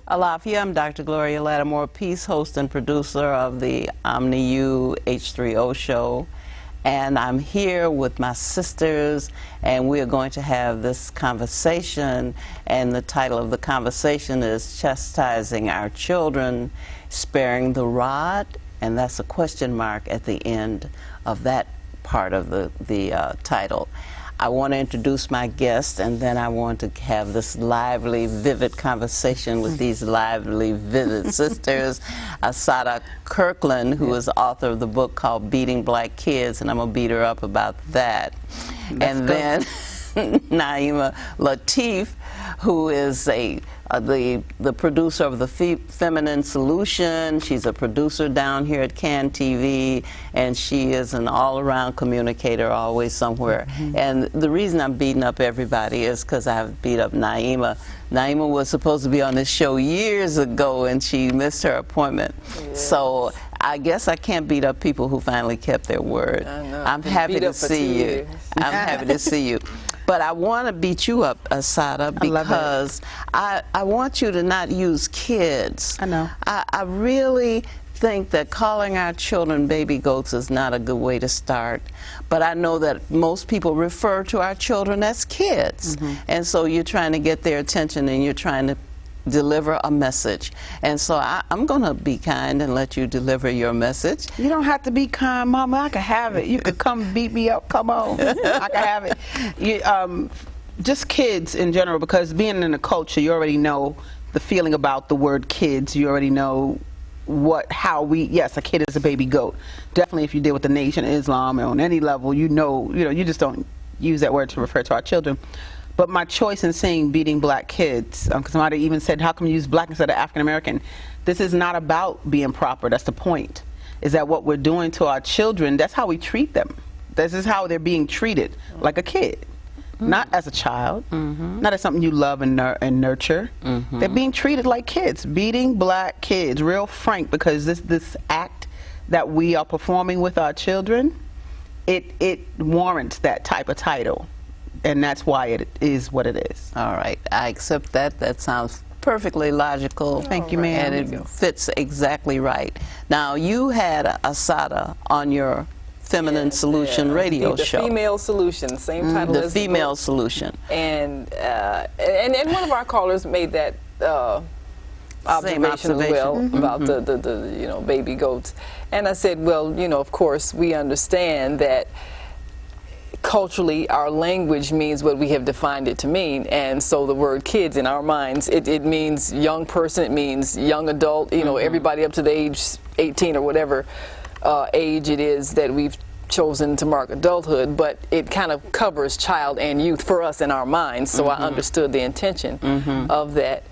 Alafia, I'm Dr. Gloria Lattimore Peace, host and producer of the OmniU H3O show. And I'm here with my sisters, and we are going to have this conversation. And the title of the conversation is Chastising Our Children, Sparing the Rod. And that's a question mark at the end of that part of the title. I want to introduce my guest, and then I want to have this lively, vivid conversation with these lively, vivid sisters. Asadah Kirkland, who is the author of the book called Beating Black Kids, and I'm going to beat her up about that. And then Naimah Latif, who is the producer of the Feminine Solution. She's a producer down here at CAN TV, and she is an all-around communicator, always somewhere. And the reason I'm beating up everybody is because I've beat up Naimah. Naimah was supposed to be on this show years ago, and she missed her appointment. Yes. So I guess I can't beat up people who finally kept their word. I'm happy to see you. I'm happy to see you. But I want to beat you up, Asadah, because I want you to not use kids. I know. I really think that calling our children baby goats is not a good way to start. But I know that most people refer to our children as kids. And so you're trying to get their attention, and you're trying to deliver a message. And so I'm going to be kind and let you deliver your message. You don't have to be kind, Mama. I can have it. You could come beat me up. Come on. I can have it. Just kids in general, because being in a culture, you already know the feeling about the word kids. You already know yes, a kid is a baby goat. Definitely if you deal with the Nation of Islam on any level, you just don't use that word to refer to our children. But my choice in saying beating black kids, because somebody even said, how come you use black instead of African American? This is not about being proper. That's the point. Is that what we're doing to our children, that's how we treat them. This is how they're being treated, like a kid. Not as a child, not as something you love and nurture. They're being treated like kids, beating black kids, real frank, because this act that we are performing with our children, it warrants that type of title. And that's why it is what it is. All right, I accept that. That sounds perfectly logical. Thank you, ma'am. And it fits exactly right. Now, you had Asadah on your Feminine Solution radio show. The Female Solution, same title as the Female Solution. And one of our callers made that observation as well about the baby goats. And I said, well, of course we understand that culturally, our language means what we have defined it to mean, and so the word kids in our minds, it means young person, it means young adult, everybody up to the age 18 or whatever age it is that we've chosen to mark adulthood, but it kind of covers child and youth for us in our minds, so I understood the intention of that.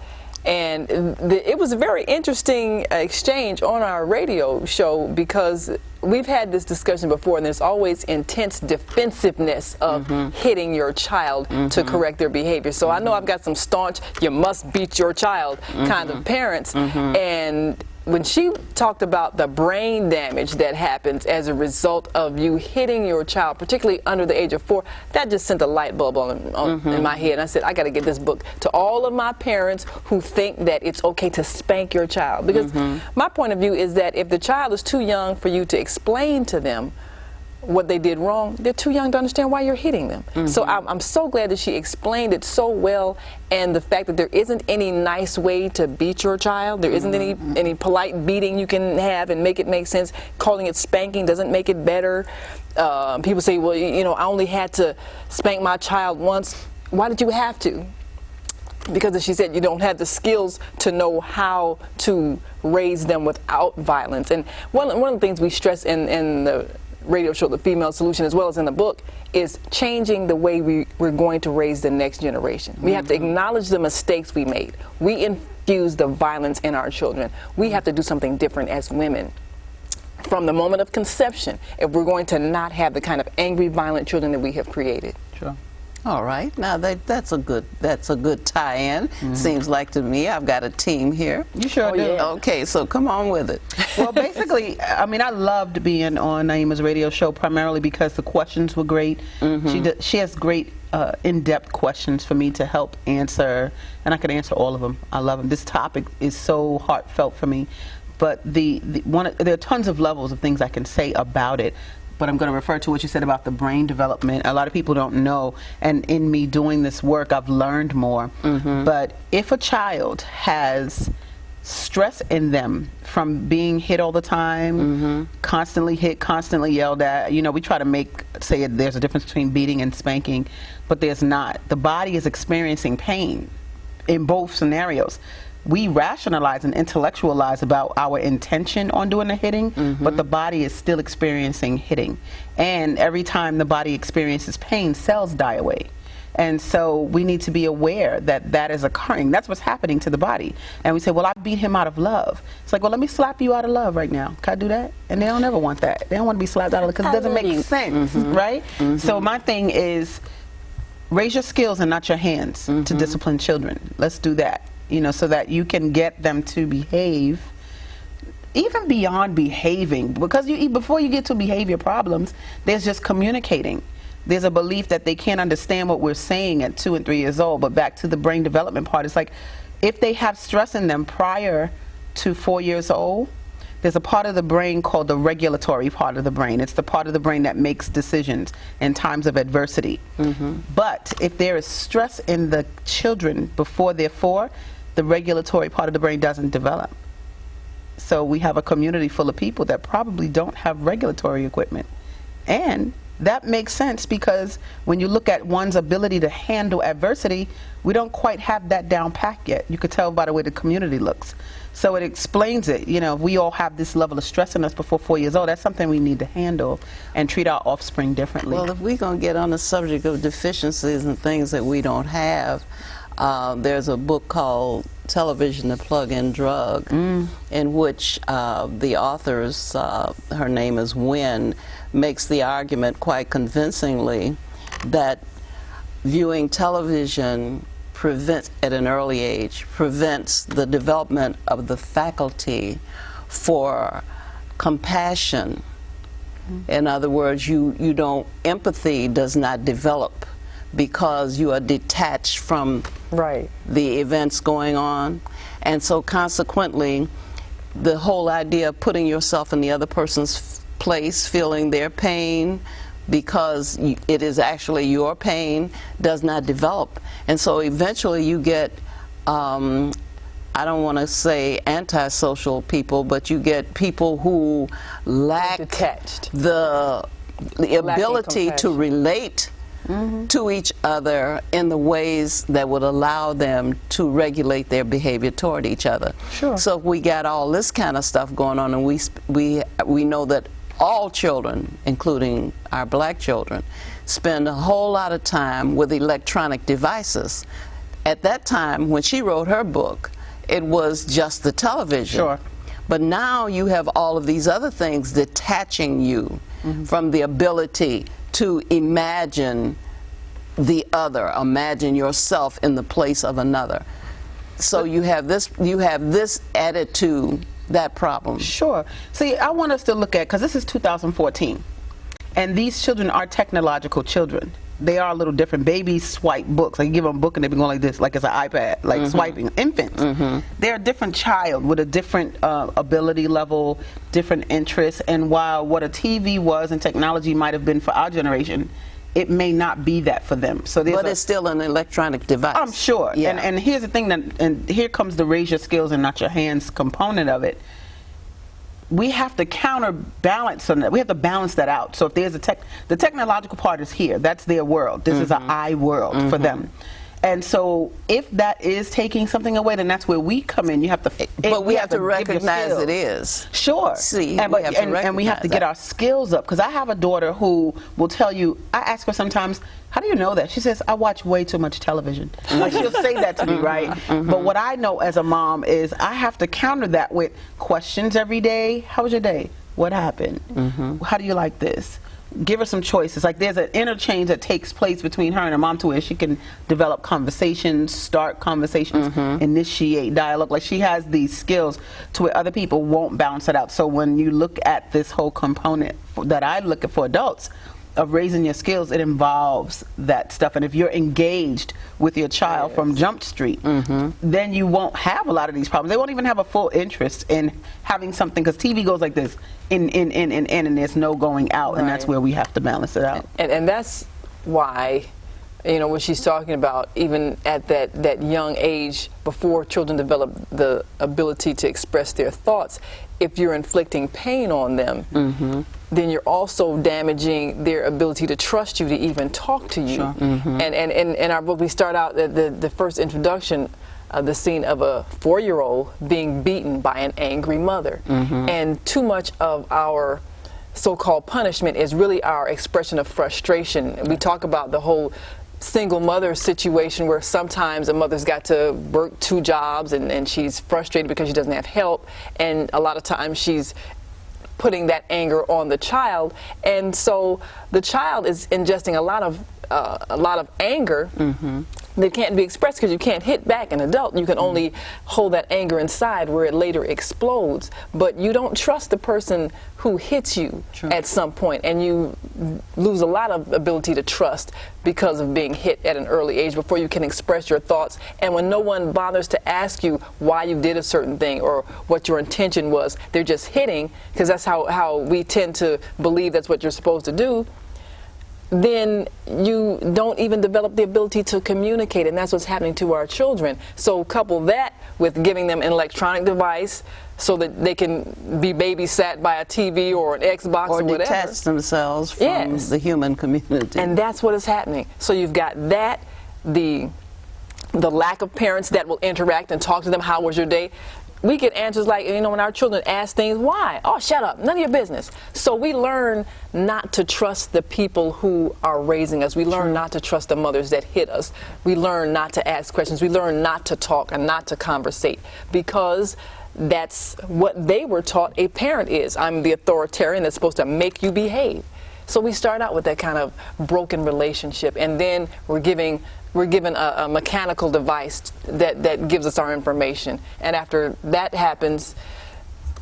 And it was a very interesting exchange on our radio show, because we've had this discussion before, and there's always intense defensiveness of hitting your child to correct their behavior. So I know I've got some staunch, you must beat your child kind of parents. And when she talked about the brain damage that happens as a result of you hitting your child, particularly under the age of 4, that just sent a light bulb in my head. And I said, I got to get this book to all of my parents who think that it's okay to spank your child. Because my point of view is that if the child is too young for you to explain to them what they did wrong, they're too young to understand why you're hitting them. So I'm so glad that she explained it so well, and the fact that there isn't any nice way to beat your child, there isn't any polite beating you can have and make it make sense. Calling it spanking doesn't make it better. People say, well, I only had to spank my child once. Why did you have to? Because, as she said, you don't have the skills to know how to raise them without violence. And one of the things we stress in the radio show, The Female Solution, as well as in the book, is changing the way we're going to raise the next generation. We have to acknowledge the mistakes we made. We infuse the violence in our children. We have to do something different as women from the moment of conception if we're going to not have the kind of angry, violent children that we have created. Sure. All right, now that's a good tie-in. Seems like to me I've got a team here. You sure do. Yeah. Okay, so come on with it. Well, basically, I mean, I loved being on Naimah's radio show primarily because the questions were great. She has great in-depth questions for me to help answer, and I could answer all of them. I love them. This topic is so heartfelt for me, but there are tons of levels of things I can say about it, but I'm going to refer to what you said about the brain development. A lot of people don't know, and in me doing this work, I've learned more. But if a child has stress in them from being hit all the time, constantly hit, constantly yelled at, you know, we try to say there's a difference between beating and spanking, but there's not. The body is experiencing pain in both scenarios. We rationalize and intellectualize about our intention on doing the hitting, but the body is still experiencing hitting. And every time the body experiences pain, cells die away. And so we need to be aware that that is occurring. That's what's happening to the body. And we say, well, I beat him out of love. It's like, well, let me slap you out of love right now. Can I do that? And they don't ever want that. They don't want to be slapped out of love because it doesn't make sense, right? So my thing is, raise your skills and not your hands to discipline children. Let's do that, you know, so that you can get them to behave even beyond behaving. Because before you get to behavior problems, there's just communicating. There's a belief that they can't understand what we're saying at 2 and 3 years old. But back to the brain development part, it's like if they have stress in them prior to 4 years old, there's a part of the brain called the regulatory part of the brain. It's the part of the brain that makes decisions in times of adversity. But if there is stress in the children before they're 4, the regulatory part of the brain doesn't develop. So we have a community full of people that probably don't have regulatory equipment. And that makes sense because when you look at one's ability to handle adversity, we don't quite have that down pat yet. You could tell by the way the community looks. So it explains it. You know, if we all have this level of stress in us before 4 years old, that's something we need to handle and treat our offspring differently. Well, if we're going to get on the subject of deficiencies and things that we don't have, there's a book called Television, the Plug-in Drug, in which the author's, her name is Wynn, makes the argument quite convincingly that viewing television at an early age prevents the development of the faculty for compassion. In other words, empathy does not develop because you are detached from the events going on. And so consequently, the whole idea of putting yourself in the other person's place, feeling their pain because it is actually your pain, does not develop. And so eventually you get, I don't want to say antisocial people, but you get people who lack the ability to relate to each other in the ways that would allow them to regulate their behavior toward each other. So if we got all this kind of stuff going on, and we know that all children, including our black children, spend a whole lot of time with electronic devices. At that time, when she wrote her book, it was just the television. But now you have all of these other things detaching you from the ability to imagine the other, imagine yourself in the place of another. So you have this added to that problem. See, I want us to look at, because this is 2014, and these children are technological children. They are a little different. Babies swipe books. Like you give them a book and they've been going like this, like it's an iPad, like swiping. Infants, they're a different child with a different ability level, different interests. And while what a TV was and technology might have been for our generation, it may not be that for them. So but it's still an electronic device. I'm sure. And here's the thing, and here comes the raise your skills and not your hands component of it. We have to counterbalance on that. We have to balance that out. So if there's the technological part is here. That's their world. This is an I world for them. And so if that is taking something away, then that's where we come in. You have to, but we have to recognize it is. See, and we have to get our skills up. Because I have a daughter who will tell you, I ask her sometimes, how do you know that? She says, I watch way too much television. Like she'll say that to me, right? But what I know as a mom is I have to counter that with questions every day. How was your day? What happened? How do you like this? Give her some choices. Like there's an interchange that takes place between her and her mom to where she can develop conversations, start conversations, initiate dialogue. Like she has these skills to where other people won't balance it out. So when you look at this whole component that I look at for adults, of raising your skills, it involves that stuff. And if you're engaged with your child from Jump Street, then you won't have a lot of these problems. They won't even have a full interest in having something, because TV goes like this, in, and there's no going out, and that's where we have to balance it out. And that's why, you know, what she's talking about, even at that young age, before children develop the ability to express their thoughts, if you're inflicting pain on them, then you're also damaging their ability to trust you, to even talk to you. And in our book, we start out the first introduction, the scene of a 4-year-old being beaten by an angry mother. And too much of our so-called punishment is really our expression of frustration. We talk about the whole single mother situation, where sometimes a mother's got to work 2 jobs and she's frustrated because she doesn't have help, and a lot of times she's putting that anger on the child, and so the child is ingesting a lot of anger that can't be expressed, because you can't hit back an adult. You can only hold that anger inside, where it later explodes. But you don't trust the person who hits you at some point, and you lose a lot of ability to trust because of being hit at an early age, before you can express your thoughts. And when no one bothers to ask you why you did a certain thing or what your intention was, they're just hitting, because that's how we tend to believe that's what you're supposed to do. Then you don't even develop the ability to communicate, and that's what's happening to our children. So couple that with giving them an electronic device so that they can be babysat by a TV or an Xbox or whatever. Or detach themselves from the human community. And that's what is happening. So you've got that, the lack of parents that will interact and talk to them. How was your day? We get answers like, you know, when our children ask things, why? Oh, shut up, none of your business. So we learn not to trust the people who are raising us. We learn not to trust the mothers that hit us. We learn not to ask questions. We learn not to talk and not to conversate, because that's what they were taught a parent is. I'm the authoritarian that's supposed to make you behave. So we start out with that kind of broken relationship, and then we're given a mechanical device that gives us our information. And after that happens,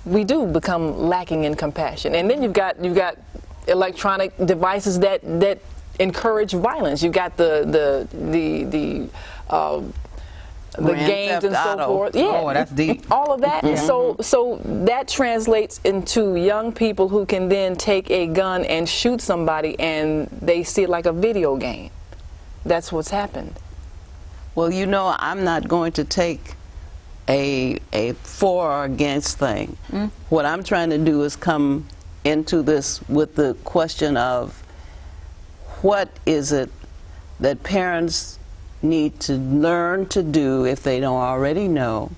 we do become lacking in compassion. And then you've got electronic devices that encourage violence. You've got the games and so forth. Yeah, oh, that's deep. All of that. So that translates into young people who can then take a gun and shoot somebody, and they see it like a video game. That's what's happened. Well, you know, I'm not going to take a for or against thing. What I'm trying to do is come into this with the question of, what is it that parents need to learn to do, if they don't already know,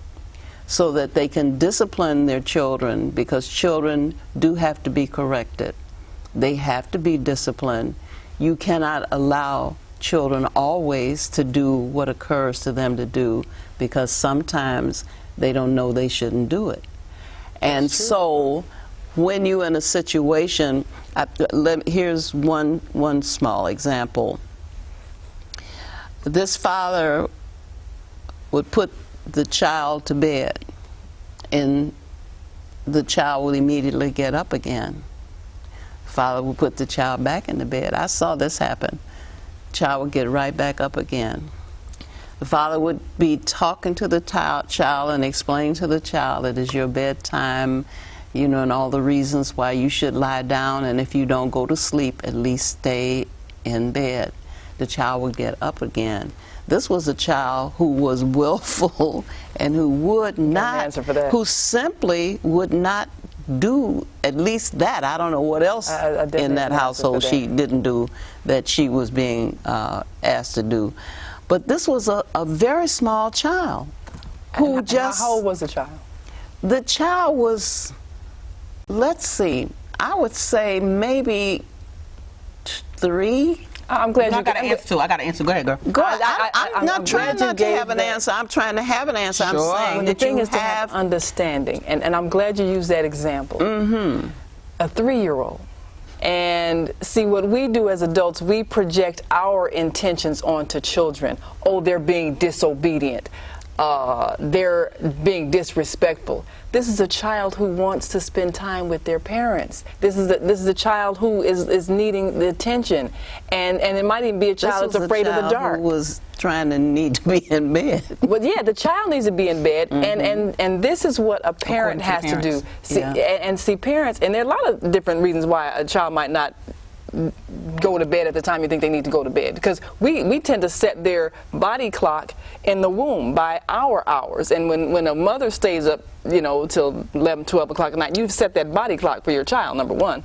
so that they can discipline their children, because children do have to be corrected. They have to be disciplined. You cannot allow children always to do what occurs to them to do, because sometimes they don't know they shouldn't do it. And so when you're in a situation, here's one small example. This father would put the child to bed, and the child would immediately get up again. Father would put the child back in the bed. I saw this happen. Child would get right back up again. The father would be talking to the child and explaining to the child it is your bedtime, you know, and all the reasons why you should lie down, and if you don't go to sleep, at least stay in bed. The child would get up again. This was a child who was willful and who would not, who simply would not do at least that. I don't know what else in that household she didn't do that she was being asked to do. But this was a very small child who just... How old was the child? The child was, let's see, I would say maybe 3. I'm glad you got an answer too. I got an answer. Go ahead, girl. Go ahead. I'm not trying not to have an answer. I'm trying to have an answer. Sure. I'm saying the thing is to have understanding, and I'm glad you used that example. A 3-year-old. And see, what we do as adults, we project our intentions onto children. Oh, they're being disobedient. they're being disrespectful. This is a child who wants to spend time with their parents. This is a child who is needing the attention, and it might even be a child that's afraid of the dark. Who was trying to need to be in bed. Well, yeah, the child needs to be in bed, and this is what a parent has to do. See, and see, parents, and there are a lot of different reasons why a child might not go to bed at the time you think they need to go to bed, because we tend to set their body clock in the womb by our hours, and when a mother stays up, you know, till 11, 12 o'clock at night, you've set that body clock for your child, number one.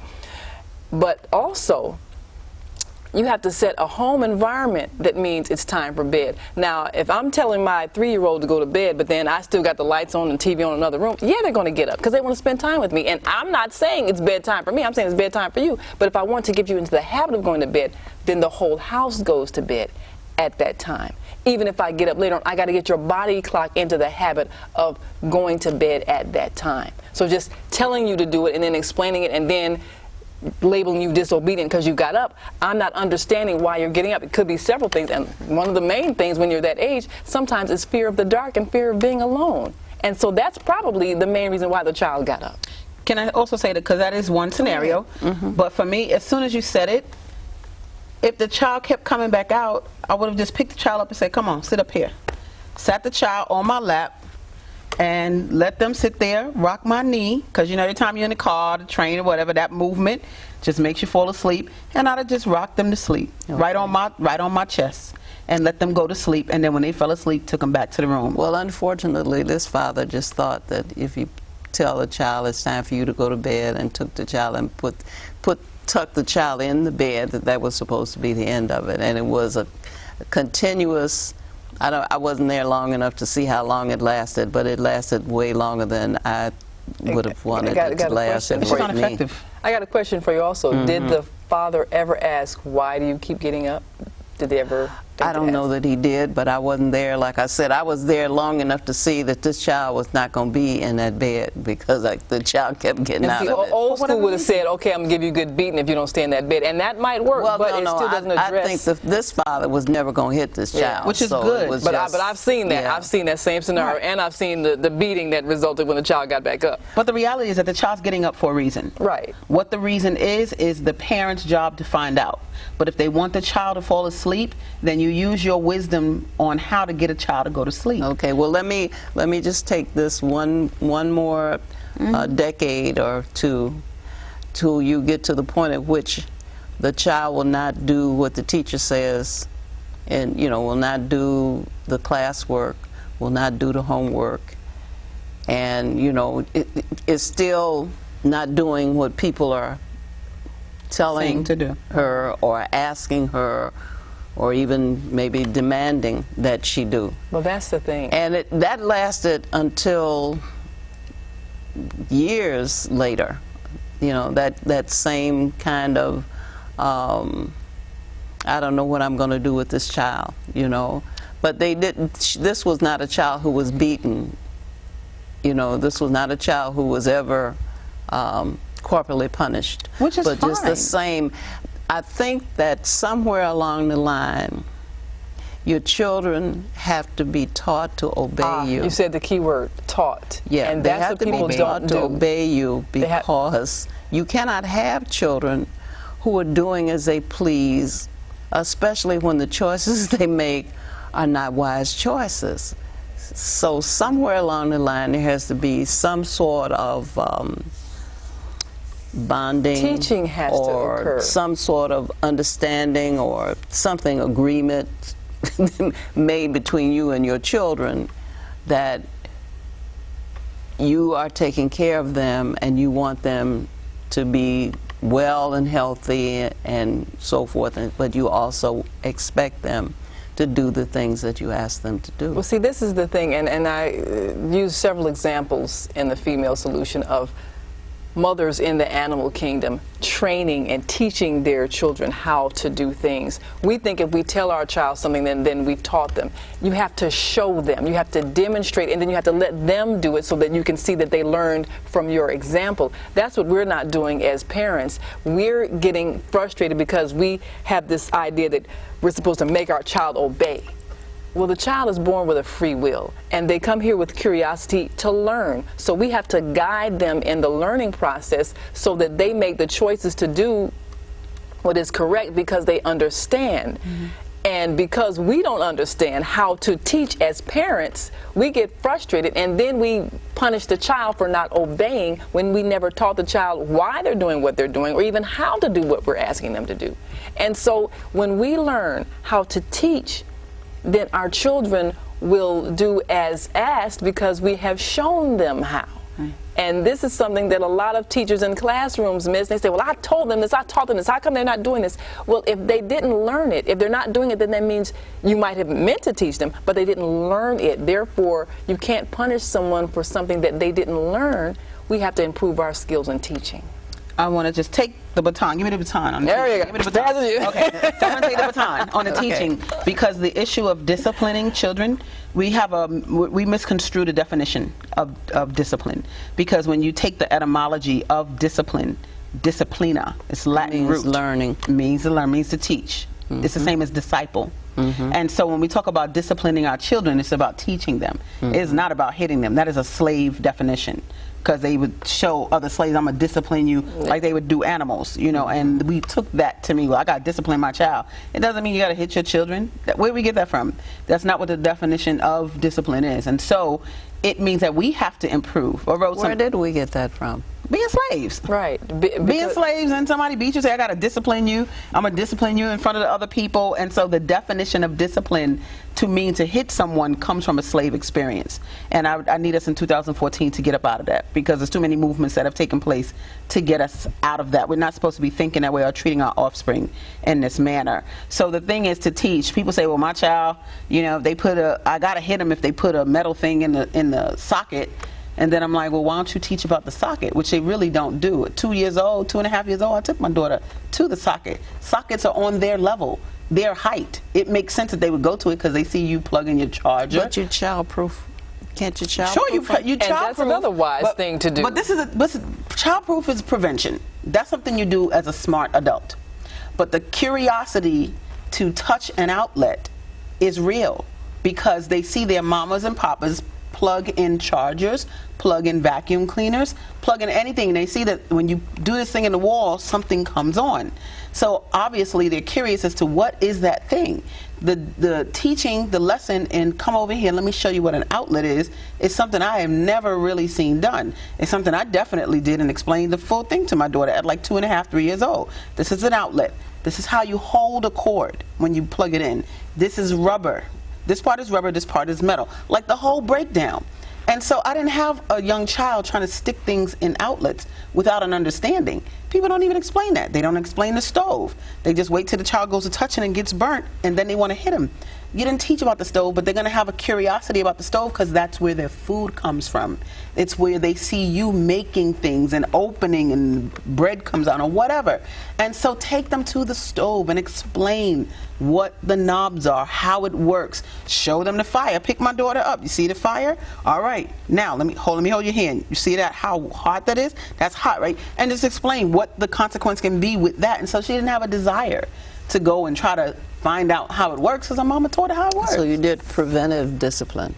But also, you have to set a home environment that means it's time for bed. Now, if I'm telling my 3-year-old to go to bed, but then I still got the lights on and TV on in another room, yeah, they're going to get up because they want to spend time with me. And I'm not saying it's bedtime for me. I'm saying it's bedtime for you. But if I want to get you into the habit of going to bed, then the whole house goes to bed at that time. Even if I get up later on, I got to get your body clock into the habit of going to bed at that time. So just telling you to do it and then explaining it and then labeling you disobedient because you got up, I'm not understanding why you're getting up. It could be several things, and one of the main things when you're that age sometimes is fear of the dark and fear of being alone, and so that's probably the main reason why the child got up. Can I also say that, because that is one scenario, but for me, as soon as you said it, if the child kept coming back out, I would have just picked the child up and said, come on, sit up here. Sat the child on my lap and let them sit there, rock my knee, because you know every time you're in the car, the train, or whatever, that movement just makes you fall asleep, and I'd have just rocked them to sleep, right on my chest, and let them go to sleep, and then when they fell asleep, took them back to the room. Well, unfortunately, this father just thought that if you tell a child it's time for you to go to bed, and took the child and tucked the child in the bed, that was supposed to be the end of it, and it was a continuous. I wasn't there long enough to see how long it lasted, but it lasted way longer than I would have wanted it to last. It's not effective. I got a question for you also. Did the father ever ask, why do you keep getting up? Did they ever? I don't know that he did, but I wasn't there. Like I said, I was there long enough to see that this child was not going to be in that bed because the child kept getting out of it. Old school would have said, okay, I'm going to give you a good beating if you don't stay in that bed, and that might work, well, but it still doesn't address. I think this father was never going to hit this child. Which is good. But I've seen that. Yeah. I've seen that same scenario, and I've seen the beating that resulted when the child got back up. But the reality is that the child's getting up for a reason. Right. What the reason is the parent's job to find out. But if they want the child to fall asleep, then you use your wisdom on how to get a child to go to sleep. Okay, well let me just take this one more decade or two till you get to the point at which the child will not do what the teacher says, and will not do the classwork, will not do the homework, and it's still not doing what people are telling to do her or asking her or even maybe demanding that she do. Well, that's the thing. And that lasted until years later. That same kind of I don't know what I'm going to do with this child, But they didn't. This was not a child who was beaten. This was not a child who was ever corporally punished. Which is but fine. Just the same. I think that somewhere along the line, your children have to be taught to obey you. You said the key word, taught. Yeah, and they that's have what to people be don't taught to obey you, because you cannot have children who are doing as they please, especially when the choices they make are not wise choices. So somewhere along the line, there has to be some sort of bonding, teaching has to occur, or some sort of understanding or something, agreement made between you and your children that you are taking care of them and you want them to be well and healthy and so forth, but you also expect them to do the things that you ask them to do. Well, see, this is the thing, and I use several examples in the Female Solution of mothers in the animal kingdom training and teaching their children how to do things. We think if we tell our child something, then we've taught them. You have to show them, you have to demonstrate, and then you have to let them do it so that you can see that they learned from your example. That's what we're not doing as parents. We're getting frustrated because we have this idea that we're supposed to make our child obey. Well, the child is born with a free will, and they come here with curiosity to learn. So we have to guide them in the learning process so that they make the choices to do what is correct because they understand. And because we don't understand how to teach as parents, we get frustrated, and then we punish the child for not obeying when we never taught the child why they're doing what they're doing or even how to do what we're asking them to do. And so when we learn how to teach, then our children will do as asked because we have shown them how. And this is something that a lot of teachers in classrooms miss. They say, well, I told them this, I taught them this, how come they're not doing this? Well, if they didn't learn it, if they're not doing it, then that means you might have meant to teach them, but they didn't learn it. Therefore, you can't punish someone for something that they didn't learn. We have to improve our skills in teaching. I want to just take the baton. Give me the baton on the There teaching. you Give go. me the baton. That's you. Okay, so I'm going to take the baton on the teaching because the issue of disciplining children, we misconstrue the definition of discipline, because when you take the etymology of discipline, disciplina, it's Latin root. Learning. Means to learn, means to teach. It's the same as disciple. And so when we talk about disciplining our children, it's about teaching them. It's not about hitting them. That is a slave definition, because they would show other slaves, I'm going to discipline you like they would do animals, you know, and we took that to mean, well, I got to discipline my child. It doesn't mean you got to hit your children. Where do we get that from? That's not what the definition of discipline is. And so it means that we have to improve. Where did we get that from? Being slaves. Right. Being slaves, and somebody beat you, say, I got to discipline you. I'm going to discipline you in front of the other people. And so the definition of discipline to mean to hit someone comes from a slave experience. And I need us in 2014 to get up out of that, because there's too many movements that have taken place to get us out of that. We're not supposed to be thinking that way or treating our offspring in this manner. So the thing is to teach. People say, well, my child, you know, they put I got to hit them if they put a metal thing in the socket. And then I'm like, well, why don't you teach about the socket, which they really don't do. At 2 years old, 2.5 years old, I took my daughter to the socket. Sockets are on their level, their height. It makes sense that they would go to it because they see you plug in your charger. But you childproof. Can't you childproof? Sure, you childproof. And that's another wise thing to do. But childproof is prevention. That's something you do as a smart adult. But the curiosity to touch an outlet is real, because they see their mamas and papas plug in chargers, plug in vacuum cleaners, plug in anything, and they see that when you do this thing in the wall, something comes on. So obviously they're curious as to what is that thing. The teaching, the lesson in come over here, let me show you what an outlet is something I have never really seen done. It's something I definitely did and explained the full thing to my daughter at like 2.5, 3 years old. This is an outlet. This is how you hold a cord when you plug it in. This is rubber. This part is rubber, this part is metal. Like the whole breakdown. And so I didn't have a young child trying to stick things in outlets without an understanding. People don't even explain that. They don't explain the stove. They just wait till the child goes to touch it and gets burnt, and then they want to hit him. You didn't teach about the stove, but they're going to have a curiosity about the stove because that's where their food comes from. It's where they see you making things and opening and bread comes out or whatever. And so take them to the stove and explain what the knobs are, how it works. Show them the fire. Pick my daughter up. You see the fire? All right. Now, let me hold your hand. You see that, how hot that is? That's hot, right? And just explain what the consequence can be with that. And so she didn't have a desire to go and try to find out how it works because her mama taught her how it works. So you did preventive discipline.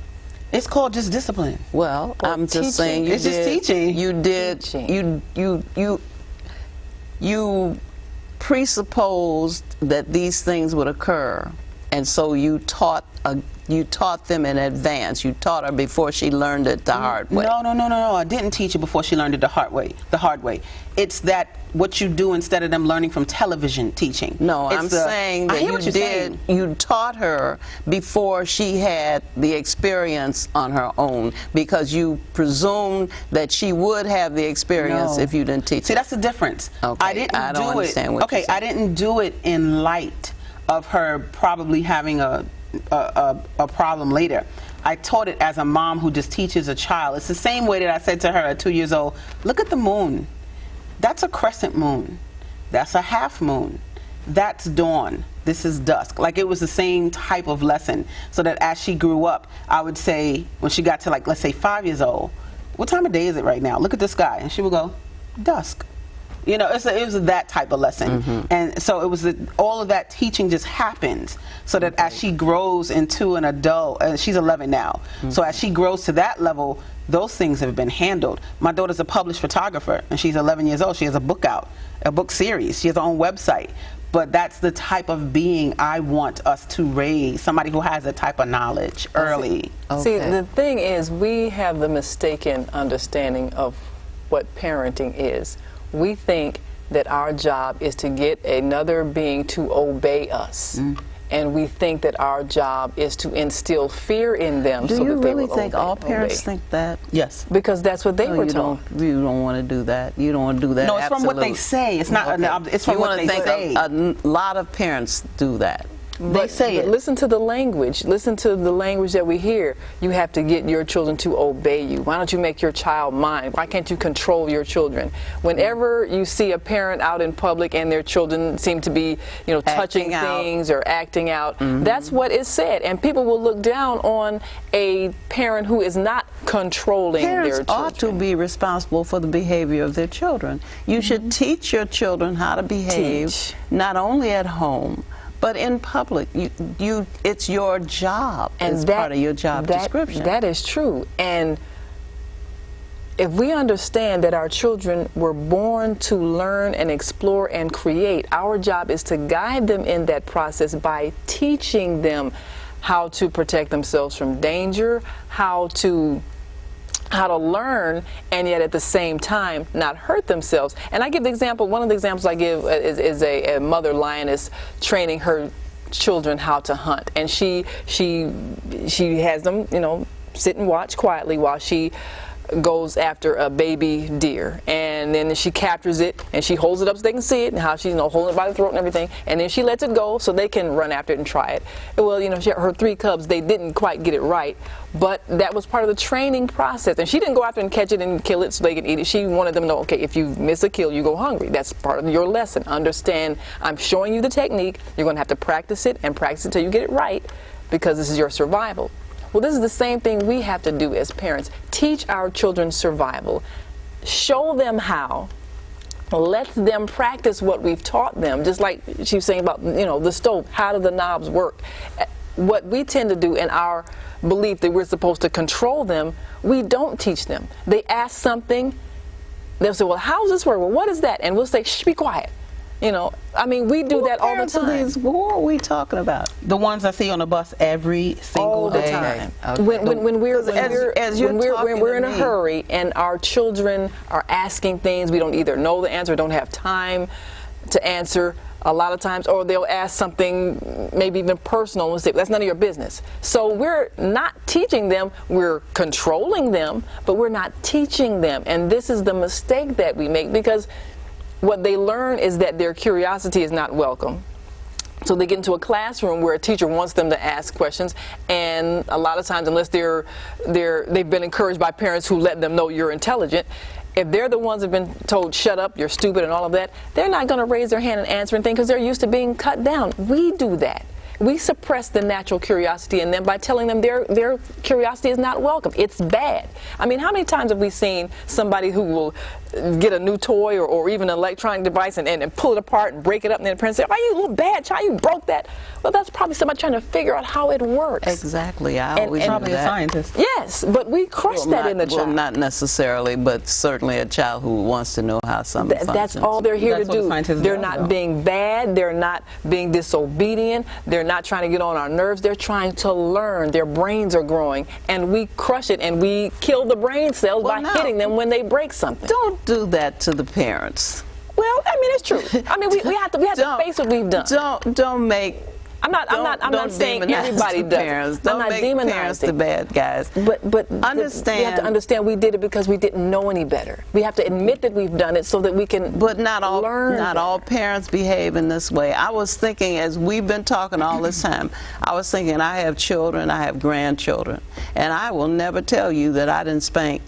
It's called just discipline. Well, I'm just saying you it's did. Just teaching. You did. Teaching. You presupposed that these things would occur, and so you taught them in advance. You taught her before she learned it the hard way. No. I didn't teach her before she learned it the hard way. It's that what you do instead of them learning from television teaching. No, I'm saying that you taught her before she had the experience on her own, because you presumed that she would have the experience if you didn't teach her. See, that's the difference. Okay, I don't understand what you're saying. I didn't do it in light of her probably having a problem later. I taught it as a mom who just teaches a child. It's the same way that I said to her at 2 years old, look at the moon. That's a crescent moon. That's a half moon. That's dawn. This is dusk. Like, it was the same type of lesson, so that as she grew up, I would say, when she got to, like, let's say 5 years old, what time of day is it right now? Look at the sky. And she would go, dusk. You know, it was that type of lesson. And so it was all of that teaching just happens so that as she grows into an adult, and she's 11 now, so as she grows to that level, those things have been handled. My daughter's a published photographer, and she's 11 years old. She has a book out, a book series. She has her own website. But that's the type of being I want us to raise, somebody who has that type of knowledge early. See, the thing is, we have the mistaken understanding of what parenting is. We think that our job is to get another being to obey us. And we think that our job is to instill fear in them so that they will obey. Do you really think all parents think that? Yes. Because that's what they were taught. You don't want to do that. You don't want to do that. No, it's from what they say. It's not. It's from what they say. A lot of parents do that. They say it. Listen to the language. Listen to the language that we hear. You have to get your children to obey you. Why don't you make your child mine? Why can't you control your children? Whenever you see a parent out in public and their children seem to be, you know, touching things or acting out, that's what is said. And people will look down on a parent who is not controlling their children. Parents ought to be responsible for the behavior of their children. You should teach your children how to behave, not only at home, but in public. It's your job, and it's part of your job description. That is true. And if we understand that our children were born to learn and explore and create, our job is to guide them in that process by teaching them how to protect themselves from danger, how to learn, and yet at the same time not hurt themselves. And I give the example, one of the examples I give is a mother lioness training her children how to hunt. And she has them, you know, sit and watch quietly while she goes after a baby deer, and then she captures it and she holds it up so they can see it, and how she's, you know, holding it by the throat and everything, and then she lets it go so they can run after it and try it. Well, you know, her 3 cubs, they didn't quite get it right, but that was part of the training process, and she didn't go after and catch it and kill it so they could eat it. She wanted them to know, okay, if you miss a kill, you go hungry. That's part of your lesson. Understand, I'm showing you the technique. You're going to have to practice it and practice it until you get it right, because this is your survival. Well, this is the same thing we have to do as parents. Teach our children survival. Show them how. Let them practice what we've taught them. Just like she was saying about, you know, the stove. How do the knobs work? What we tend to do in our belief that we're supposed to control them, we don't teach them. They ask something, they'll say, well, how does this work? Well, what is that? And we'll say, shh, be quiet. You know, I mean, we do that all the time. Who are we talking about? The ones I see on the bus every single day. All the time. Okay. When we're in a me. hurry and our children are asking things, we don't either know the answer, don't have time to answer a lot of times, or they'll ask something maybe even personal and we'll say, that's none of your business. So we're not teaching them, we're controlling them, but we're not teaching them. And this is the mistake that we make, because what they learn is that their curiosity is not welcome. So they get into a classroom where a teacher wants them to ask questions, and a lot of times, unless they've been encouraged by parents who let them know you're intelligent, if they're the ones who've been told, shut up, you're stupid and all of that, they're not going to raise their hand and answer anything because they're used to being cut down. We do that. We suppress the natural curiosity in them by telling them their curiosity is not welcome. It's bad. I mean, how many times have we seen somebody who will get a new toy or even an electronic device and pull it apart and break it up, and then the parents say, oh, you little bad child, you broke that. Well, that's probably somebody trying to figure out how it works. Exactly. I always probably do that. a scientist. Yes, but we crush that in the child. Well, not necessarily, but certainly a child who wants to know how something functions. That's all they're here That's to do. what the They're do, not though. being bad. They're not being disobedient. They're not trying to get on our nerves. They're trying to learn. Their brains are growing, and we crush it, and we kill the brain cells by hitting them when they break something. Don't do that to the parents. Well, I mean, it's true. I mean, we have to face what we've done. Don't make. I'm not saying everybody does. Parents. Don't make parents the bad guys. But understand. We have to understand we did it because we didn't know any better. We have to admit that we've done it so that we can. But not all learn. Not all parents behave in this way. I was thinking, as we've been talking all this time, I was thinking, I have children, I have grandchildren, and I will never tell you that I didn't spank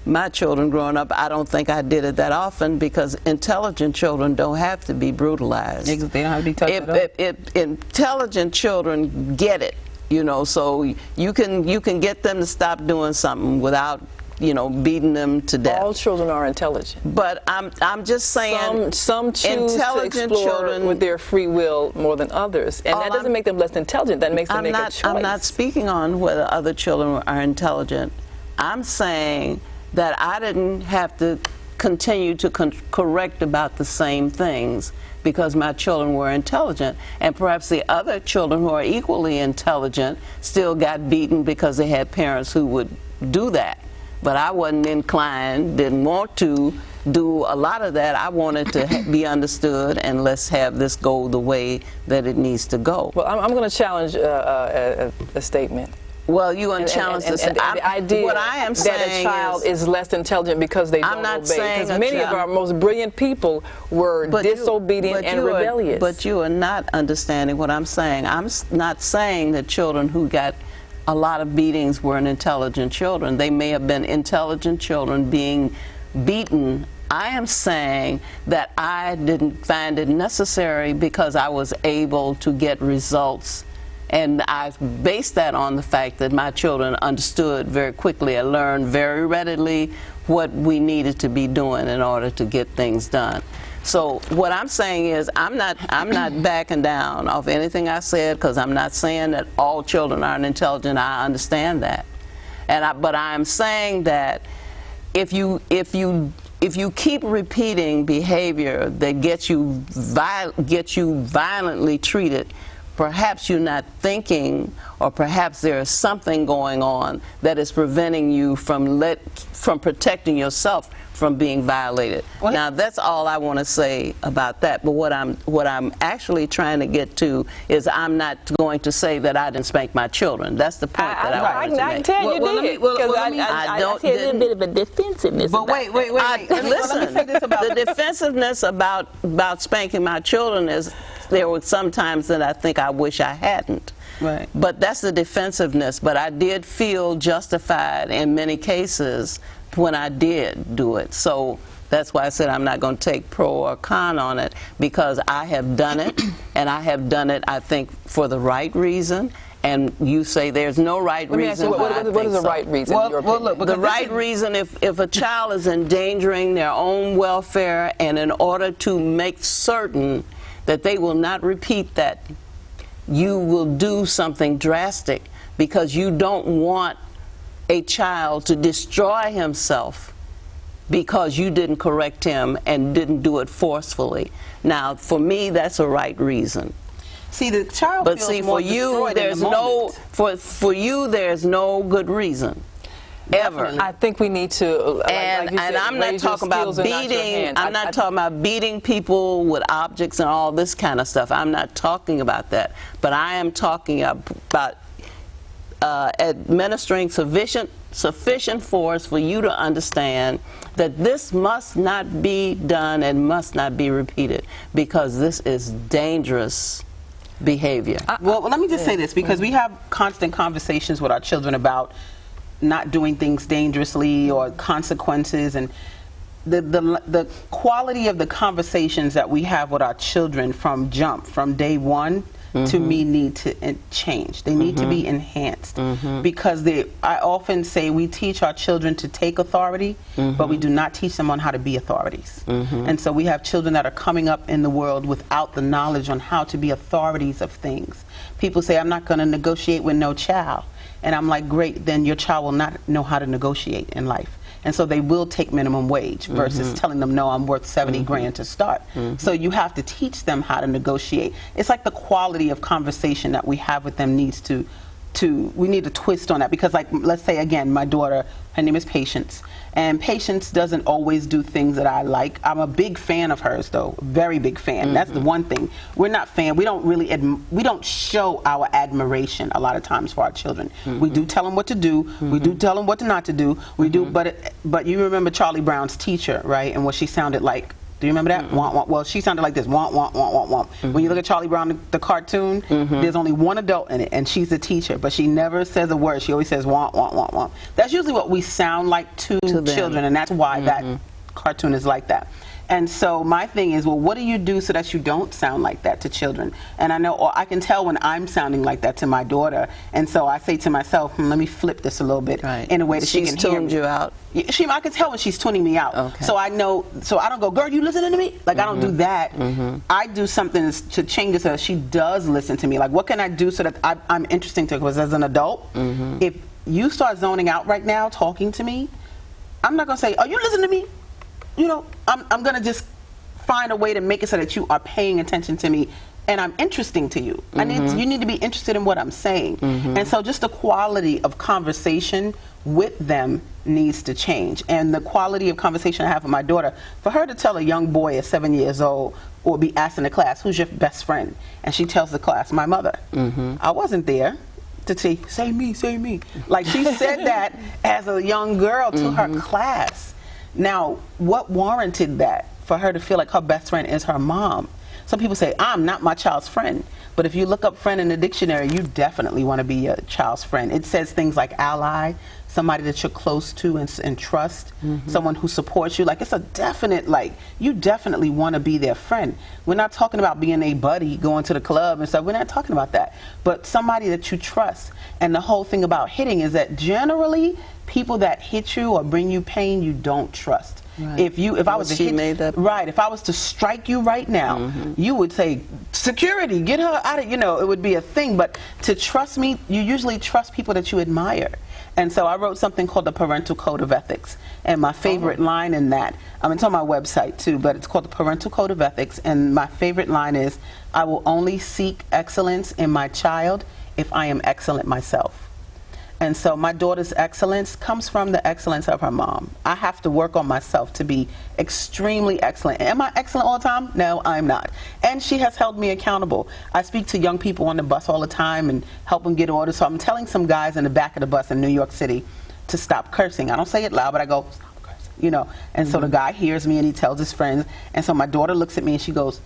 my children growing up. I don't think I did it that often, because intelligent children don't have to be brutalized. They don't have to be touched at all. Intelligent children get it, you know, so you can get them to stop doing something without beating them to death. All children are intelligent. But I'm just saying some choose to explore with their free will more than others, and that doesn't make them less intelligent. That makes them make a choice. I'm not speaking on whether other children are intelligent. I'm saying that I didn't have to continue to correct about the same things because my children were intelligent, and perhaps the other children who are equally intelligent still got beaten because they had parents who would do that. But I wasn't inclined, didn't want to do a lot of that. I wanted to be understood, and let's have this go the way that it needs to go. Well, I'm going to challenge a statement. Well, you unchallenged the idea what I am that saying a child is less intelligent because they don't obey. Because many of our most brilliant people were disobedient and rebellious. But you are not understanding what I'm saying. I'm not saying that children who got a lot of beatings weren't intelligent children. They may have been intelligent children being beaten. I am saying that I didn't find it necessary because I was able to get results. And I based that on the fact that my children understood very quickly and learned very readily what we needed to be doing in order to get things done. So what I'm saying is I'm not backing down off anything I said, because I'm not saying that all children aren't intelligent. I understand that. But I'm saying that if you keep repeating behavior that gets you violently treated, perhaps you're not thinking, or perhaps there is something going on that is preventing you from protecting yourself from being violated. Well, now that's all I want to say about that. But what I'm actually trying to get to is I'm not going to say that I didn't spank my children. That's the point that I wanted to make. I can tell you did. I see a little bit of a defensiveness. But wait. Listen, the defensiveness about spanking my children is there were some times that I think I wish I hadn't. Right. But that's the defensiveness. But I did feel justified in many cases when I did do it. So that's why I said I'm not going to take pro or con on it, because I have done it, and I have done it, I think, for the right reason. And you say there's no right reason. Let me ask you, what is the right reason? The right reason, if a child is endangering their own welfare, and in order to make certain that they will not repeat that, you will do something drastic, because you don't want a child to destroy himself because you didn't correct him and didn't do it forcefully. Now, for me, that's a right reason. See, the child but feels see, more for you, there's no for you, there's no good reason. Ever. I think we need to, and I'm not talking about beating. I'm not talking about beating people with objects and all this kind of stuff. I'm not talking about that. But I am talking about administering sufficient force for you to understand that this must not be done and must not be repeated, because this is dangerous behavior. Well, let me just say this, because we have constant conversations with our children about not doing things dangerously or consequences, and the quality of the conversations that we have with our children from day one to me need to change. They need to be enhanced, because I often say we teach our children to take authority, but we do not teach them on how to be authorities. And so we have children that are coming up in the world without the knowledge on how to be authorities of things. People say, I'm not going to negotiate with no child. And I'm like, great, then your child will not know how to negotiate in life. And so they will take minimum wage versus telling them, no, I'm worth 70 grand to start. So you have to teach them how to negotiate. It's like the quality of conversation that we have with them needs we need to twist on that, because, like, let's say again, my daughter, her name is Patience, and Patience doesn't always do things that I like. I'm a big fan of hers, though, very big fan. That's the one thing. We're not fan. We don't really we don't show our admiration a lot of times for our children. We do tell them what to do. We do tell them what not to do. We do, but you remember Charlie Brown's teacher, right? And what she sounded like. Do you remember that? Well, she sounded like this. When you look at Charlie Brown, the cartoon, there's only one adult in it, and she's the teacher, but she never says a word. She always says That's usually what we sound like to children, and that's why that cartoon is like that. And so my thing is, well, what do you do so that you don't sound like that to children? And I know, or I can tell when I'm sounding like that to my daughter. And so I say to myself, let me flip this a little bit in a way that she can hear me. She's tuned you out? I can tell when she's tuning me out. Okay. So I know, so I don't go, girl, you listening to me? Like, I don't do that. I do something to change it so that she does listen to me. Like, what can I do so that I'm interesting to her? Because as an adult, if you start zoning out right now talking to me, I'm not going to say, are you listening to me? You know, I'm going to just find a way to make it so that you are paying attention to me and I'm interesting to you. You need to be interested in what I'm saying. And so just the quality of conversation with them needs to change. And the quality of conversation I have with my daughter, for her to tell a young boy at 7 years old or be asked in the class, who's your best friend? And she tells the class, my mother. I wasn't there to say me. Like, she said that as a young girl to her class. Now, what warranted that for her to feel like her best friend is her mom? Some people say, I'm not my child's friend. But if you look up friend in the dictionary, you definitely want to be your child's friend. It says things like ally, somebody that you're close to and trust, someone who supports you. Like, it's a definite, like, you definitely want to be their friend. We're not talking about being a buddy, going to the club and stuff. We're not talking about that. But somebody that you trust. And the whole thing about hitting is that generally, people that hit you or bring you pain, you don't trust. Right. If I was to if I was to strike you right now, you would say, security, get her out of, it would be a thing. But to trust me, you usually trust people that you admire. And so I wrote something called the Parental Code of Ethics. And my favorite line in that, it's on my website too, but it's called the Parental Code of Ethics. And my favorite line is, I will only seek excellence in my child if I am excellent myself. And so my daughter's excellence comes from the excellence of her mom. I have to work on myself to be extremely excellent. Am I excellent all the time? No, I'm not. And she has held me accountable. I speak to young people on the bus all the time and help them get orders. So I'm telling some guys in the back of the bus in New York City to stop cursing. I don't say it loud, but I go, stop cursing, And so the guy hears me and he tells his friends. And so my daughter looks at me and she goes,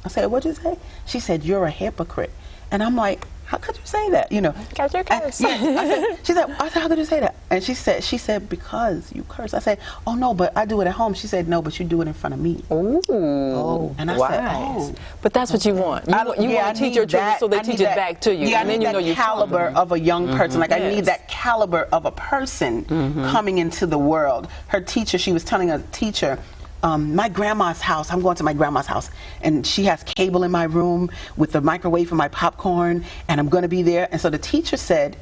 I said, what'd you say? She said, you're a hypocrite. And I'm like, how could you say that? Because you curse. She said, how could you say that? And she said, because you curse. I said, oh no, but I do it at home. She said, no, but you do it in front of me. Ooh. Oh. And I said, oh. But that's what you want. You want to teach your children so they teach it back to you. Yeah, and then I need that caliber of a young person. Like, I need that caliber of a person coming into the world. Her teacher, she was telling a teacher, my grandma's house, I'm going to my grandma's house, and she has cable in my room with the microwave for my popcorn, and I'm going to be there. And so the teacher said,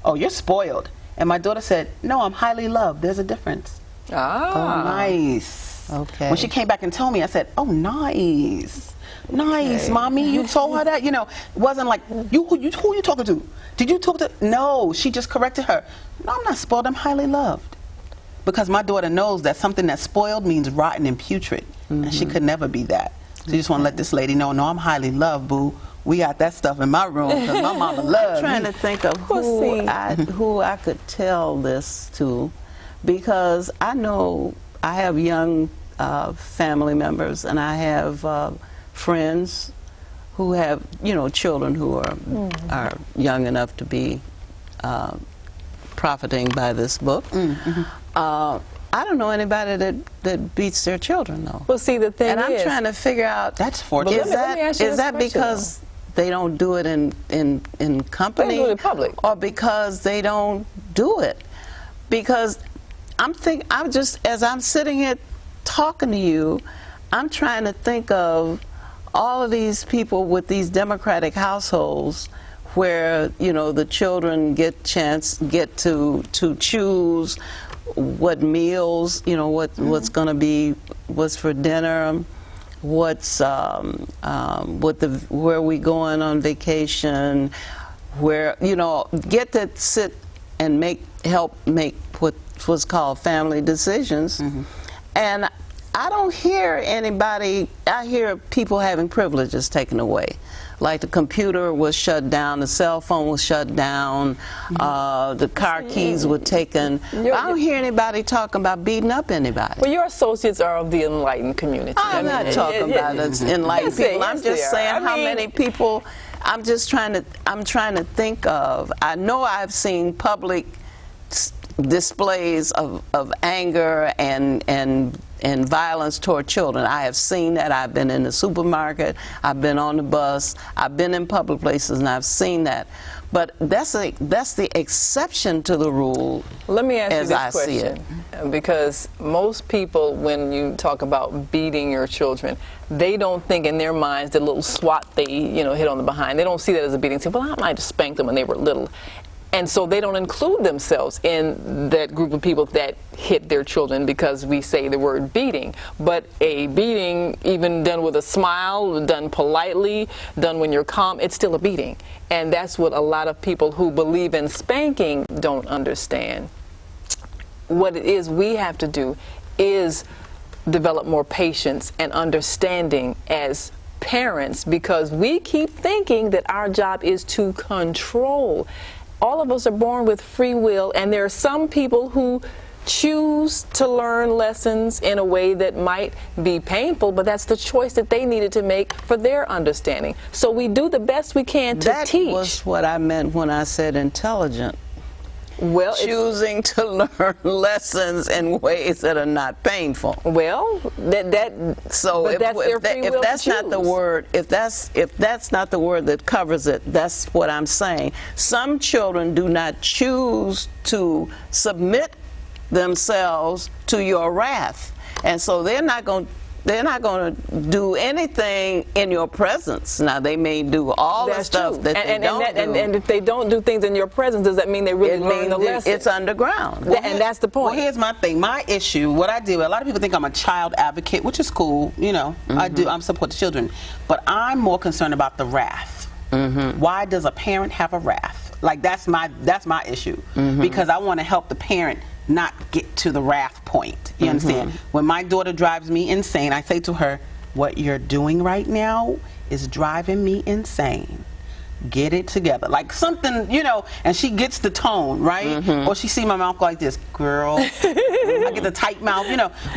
oh, you're spoiled. And my daughter said, no, I'm highly loved. There's a difference. Oh, nice. Okay. When she came back and told me, I said, oh, nice. Nice, mommy, you told her that? It wasn't like, who you talking to? Did you talk to? No, she just corrected her. No, I'm not spoiled, I'm highly loved. Because my daughter knows that something that's spoiled means rotten and putrid. And she could never be that. So you just want to let this lady know, no, I'm highly loved, boo. We got that stuff in my room because my mama loves me. I'm trying to think of who I could tell this to, because I know I have young family members and I have friends who have, children who are young enough to be profiting by this book. I don't know anybody that beats their children, though. Well, see, the thing is, and I'm trying to figure out, that's fortunate. Is that because they don't do it in company, they do it in public, or because they don't do it? Because as I'm sitting here talking to you, I'm trying to think of all of these people with these democratic households where the children get to choose what meals, what's going to be, what's for dinner, what's where we going on vacation, where get to sit and help make what's called family decisions. And I don't hear anybody. I hear people having privileges taken away. Like the computer was shut down, the cell phone was shut down, the car keys were taken. I don't hear anybody talking about beating up anybody. Well, your associates are of the enlightened community. I'm not talking about enlightened people. I'm just saying how many people. I'm trying to think of. I know I've seen public displays of anger and violence toward children. I have seen that. I've been in the supermarket, I've been on the bus, I've been in public places, and I've seen that. But that's the exception to the rule. Let me ask you as this I see it. question, because most people, when you talk about beating your children, they don't think in their minds the little swat they hit on the behind. They don't see that as a beating. They say, well, I might have spanked them when they were little. And so they don't include themselves in that group of people that hit their children because we say the word beating. But a beating, even done with a smile, done politely, done when you're calm, it's still a beating. And that's what a lot of people who believe in spanking don't understand. What it is we have to do is develop more patience and understanding as parents, because we keep thinking that our job is to control. All of us are born with free will, and there are some people who choose to learn lessons in a way that might be painful, but that's the choice that they needed to make for their understanding. So we do the best we can to teach. That was what I meant when I said intelligent. Well, choosing to learn lessons in ways that are not painful. Well, so if that's not the word, if that's not the word that covers it, that's what I'm saying. Some children do not choose to submit themselves to your wrath, and so they're not going to do anything in your presence. Now, they may do all the stuff that they don't do. And if they don't do things in your presence, does that mean they really learn the lesson? It's underground. And that's the point. Well, here's my thing. My issue, what I do, a lot of people think I'm a child advocate, which is cool. I support the children. But I'm more concerned about the wrath. Why does a parent have a wrath? Like, that's my issue. Because I want to help the parent not get to the wrath point. You understand? When my daughter drives me insane, I say to her, what you're doing right now is driving me insane. Get it together. Like something, and she gets the tone, right? Or she see my mouth go like this, girl. I get the tight mouth,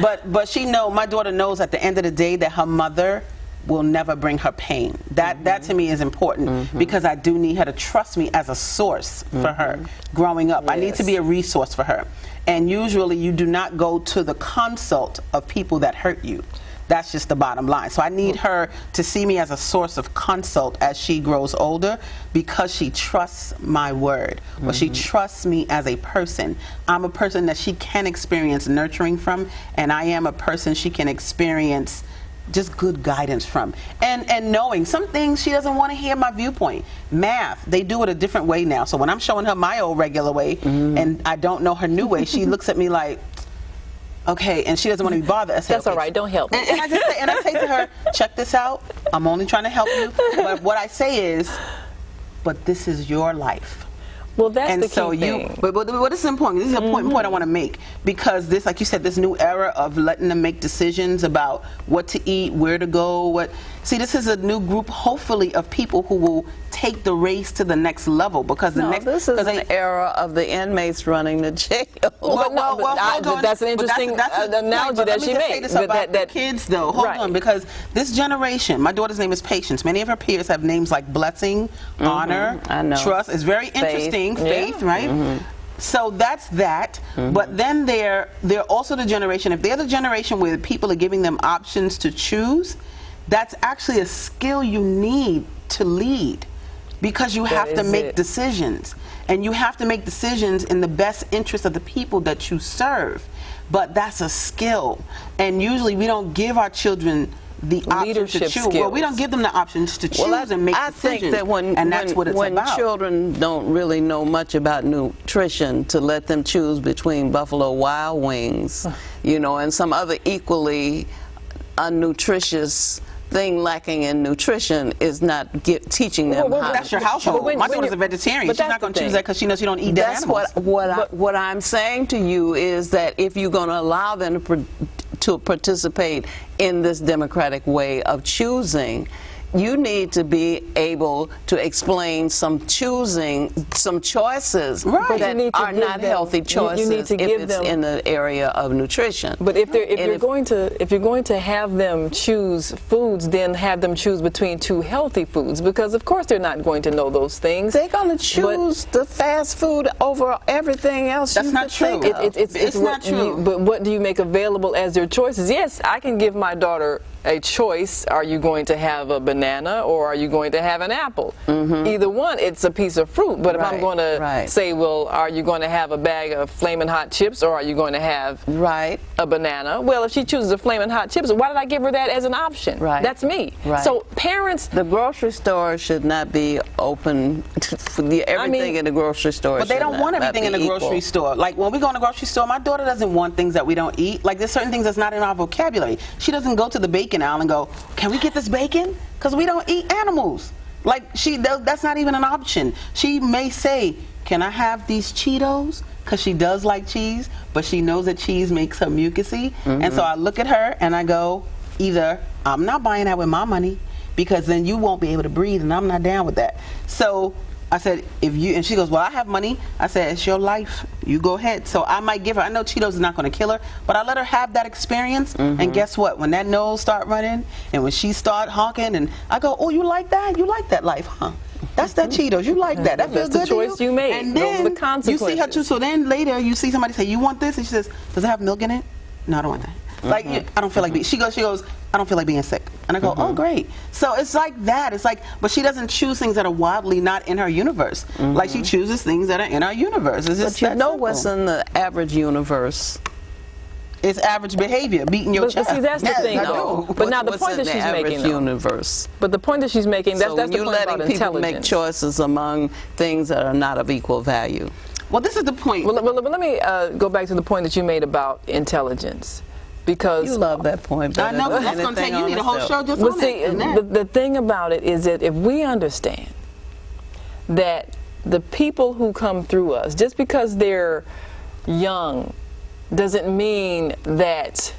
But my daughter knows at the end of the day that her mother will never bring her pain. That to me is important, because I do need her to trust me as a source for her growing up. Yes. I need to be a resource for her. And usually you do not go to the consult of people that hurt you. That's just the bottom line. So I need her to see me as a source of consult as she grows older, because she trusts my word, or she trusts me as a person. I'm a person that she can experience nurturing from, and I am a person she can experience just good guidance from, and knowing some things she doesn't want to hear my viewpoint. Math, they do it a different way now, so when I'm showing her my old regular way and I don't know her new way, she looks at me like, okay, and she doesn't want to be bothered. I say, that's okay. All right, don't help me. And I say to her, check this out, I'm only trying to help you, but what I say is, but this is your life. Well, that's the key thing. But this is important. This is a point I want to make, because this, like you said, this new era of letting them make decisions about what to eat, where to go, See, this is a new group, hopefully, of people who will take the race to the next level, because this is an era of the inmates running the jail. That's an interesting analogy that she made. This about the kids, though. Hold on, because this generation, my daughter's name is Patience. Many of her peers have names like Blessing, Honor, Trust. It's very interesting. Faith, right? So that's that. But then they're also the generation, if they're the generation where people are giving them options to choose, that's actually a skill you need to lead, because you have to make decisions, and you have to make decisions in the best interest of the people that you serve. But that's a skill, and usually we don't give our children the option to choose. Skills. Well, we don't give them the options to choose and make decisions. I think that when children don't really know much about nutrition, to let them choose between Buffalo Wild Wings, and some other equally unnutritious thing lacking in nutrition is not teaching them how. That's your household. My daughter's a vegetarian. She's not going to choose that because she knows you don't eat dead animals. What I'm saying to you is that if you're going to allow them to participate in this democratic way of choosing, you need to be able to explain some choices Right. that are not healthy choices you need to if give it's them, in the area of nutrition. But if you're going to have them choose foods, then have them choose between two healthy foods, because of course they're not going to know those things. They're going to choose the fast food over everything else. That's not true. It's not true. But what do you make available as their choices? Yes, I can give my daughter a choice. Are you going to have a banana or are you going to have an apple? Either one, it's a piece of fruit. But if I'm going to say, well, are you going to have a bag of Flamin' Hot chips or are you going to have a banana? Well, if she chooses a Flamin' Hot chips, why did I give her that as an option? That's me. So parents... The grocery store should not be open for everything in the grocery store. But they don't want everything in the grocery store. Like when we go in the grocery store, my daughter doesn't want things that we don't eat. Like there's certain things that's not in our vocabulary. She doesn't go to the bacon aisle and go, can we get this bacon? Because we don't eat animals. Like that's not even an option. She may say, can I have these Cheetos? Because she does like cheese, but she knows that cheese makes her mucusy. And so I look at her and I go, either I'm not buying that with my money, because then you won't be able to breathe, and I'm not down with that. So I said, and she goes, well, I have money. I said, it's your life. You go ahead. So I might give her, I know Cheetos is not going to kill her, but I let her have that experience. And guess what? When that nose start running and when she start honking and I go, oh, you like that? You like that life, huh? That's that Cheetos. You like that. That feels good That's the choice you made. And then those are the consequences. You see her choose. So then later you see somebody say, you want this? And she says, does it have milk in it? No, I don't want that. Like, I don't feel like being, she goes, I don't feel like being sick. And I go, oh, great. So it's like that. It's like, but she doesn't choose things that are wildly not in her universe. Like she chooses things that are in our universe. It's just but you know what's in the average universe? It's average behavior, beating your chest. But see, that's the thing, though. But now the point that she's making, universe. But the point that she's making, that's the point about letting people intelligence. make choices among things that are not of equal value. Well, this is the point. Well, let me go back to the point that you made about intelligence. Because you love that point. I know, that's going to take, you need a whole show just on it. The thing about it is that if we understand that the people who come through us, just because they're young, doesn't mean that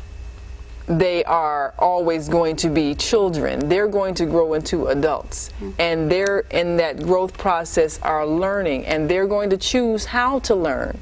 they are always going to be children. They're going to grow into adults. And they're in that growth process are learning, and they're going to choose how to learn.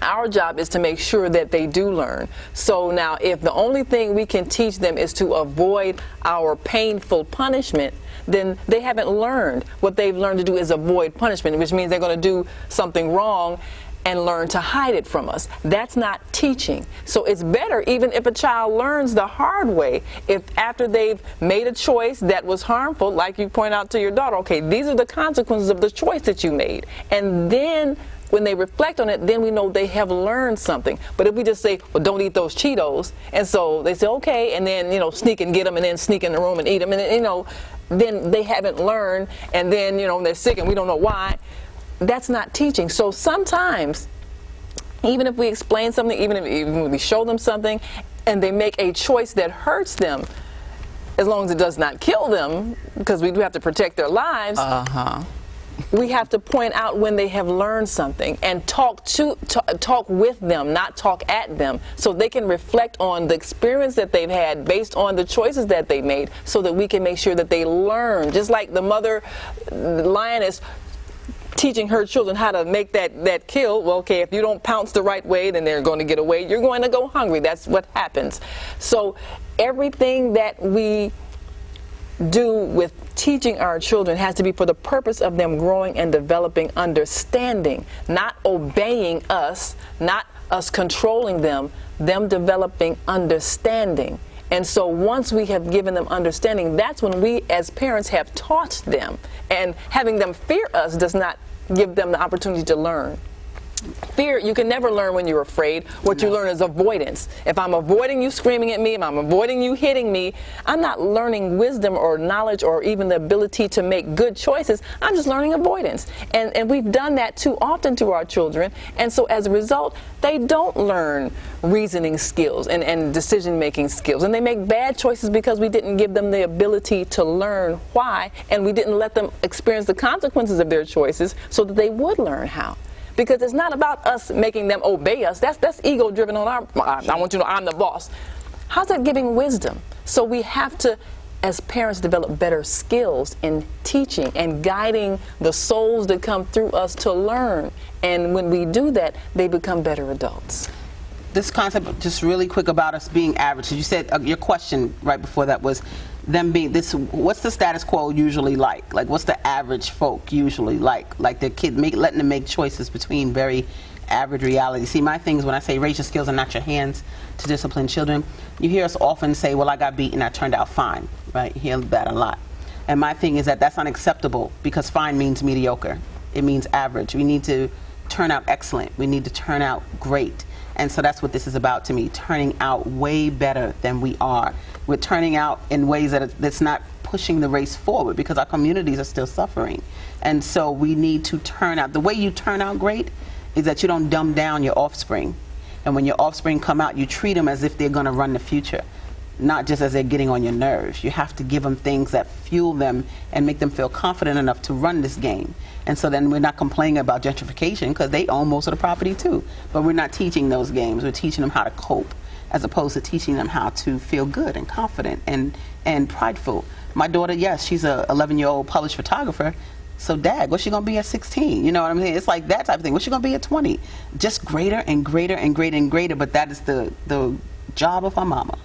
Our job is to make sure that they do learn. So now, if the only thing we can teach them is to avoid our painful punishment, then they haven't learned. What they've learned to do is avoid punishment, which means they're going to do something wrong and learn to hide it from us. That's not teaching. So it's better, even if a child learns the hard way, if after they've made a choice that was harmful, like you point out to your daughter, okay, these are the consequences of the choice that you made. And then when they reflect on it, then we know they have learned something. But if we just say, well, don't eat those Cheetos, and so they say, okay, and then, sneak and get them, and then sneak in the room and eat them, and, then they haven't learned, and then, they're sick and we don't know why. That's not teaching. So sometimes, even if we explain something, even if we show them something, and they make a choice that hurts them, as long as it does not kill them, because we do have to protect their lives, we have to point out when they have learned something and talk with them, not talk at them, so they can reflect on the experience that they've had based on the choices that they made, so that we can make sure that they learn. Just like the mother lioness teaching her children how to make that kill. Well, okay, if you don't pounce the right way, then they're going to get away. You're going to go hungry. That's what happens. So everything that we do with teaching our children has to be for the purpose of them growing and developing understanding, not obeying us, not us controlling them developing understanding. And so once we have given them understanding, that's when we as parents have taught them. And having them fear us does not give them the opportunity to learn. Fear, you can never learn when you're afraid. What you learn is avoidance. If I'm avoiding you screaming at me, if I'm avoiding you hitting me, I'm not learning wisdom or knowledge or even the ability to make good choices. I'm just learning avoidance. And we've done that too often to our children. And so as a result, they don't learn reasoning skills and decision-making skills. And they make bad choices because we didn't give them the ability to learn why, and we didn't let them experience the consequences of their choices so that they would learn how. Because it's not about us making them obey us. That's ego-driven on our, I want you to know I'm the boss. How's that giving wisdom? So we have to as parents develop better skills in teaching and guiding the souls that come through us to learn. And when we do that, they become better adults. This concept, just really quick about us being average. You said your question right before that was them being this. What's the status quo usually like? Like, what's the average folk usually like? Like the kid letting them make choices between very average reality. See, my thing is when I say raise your skills and not your hands to discipline children, you hear us often say, well, I got beaten, I turned out fine, right? You hear that a lot. And my thing is that that's unacceptable, because fine means mediocre. It means average. We need to turn out excellent. We need to turn out great. And so that's what this is about to me, turning out way better than we are. We're turning out in ways that's not pushing the race forward, because our communities are still suffering. And so we need to turn out. The way you turn out great is that you don't dumb down your offspring. And when your offspring come out, you treat them as if they're going to run the future, not just as they're getting on your nerves. You have to give them things that fuel them and make them feel confident enough to run this game. And so then we're not complaining about gentrification, because they own most of the property too. But we're not teaching those games. We're teaching them how to cope, as opposed to teaching them how to feel good and confident and prideful. My daughter, yes, she's a 11-year-old published photographer. So, Dad, what's she going to be at 16? You know what I'm saying? It's like that type of thing. What's she going to be at 20? Just greater and greater and greater and greater. But that is the job of her mama.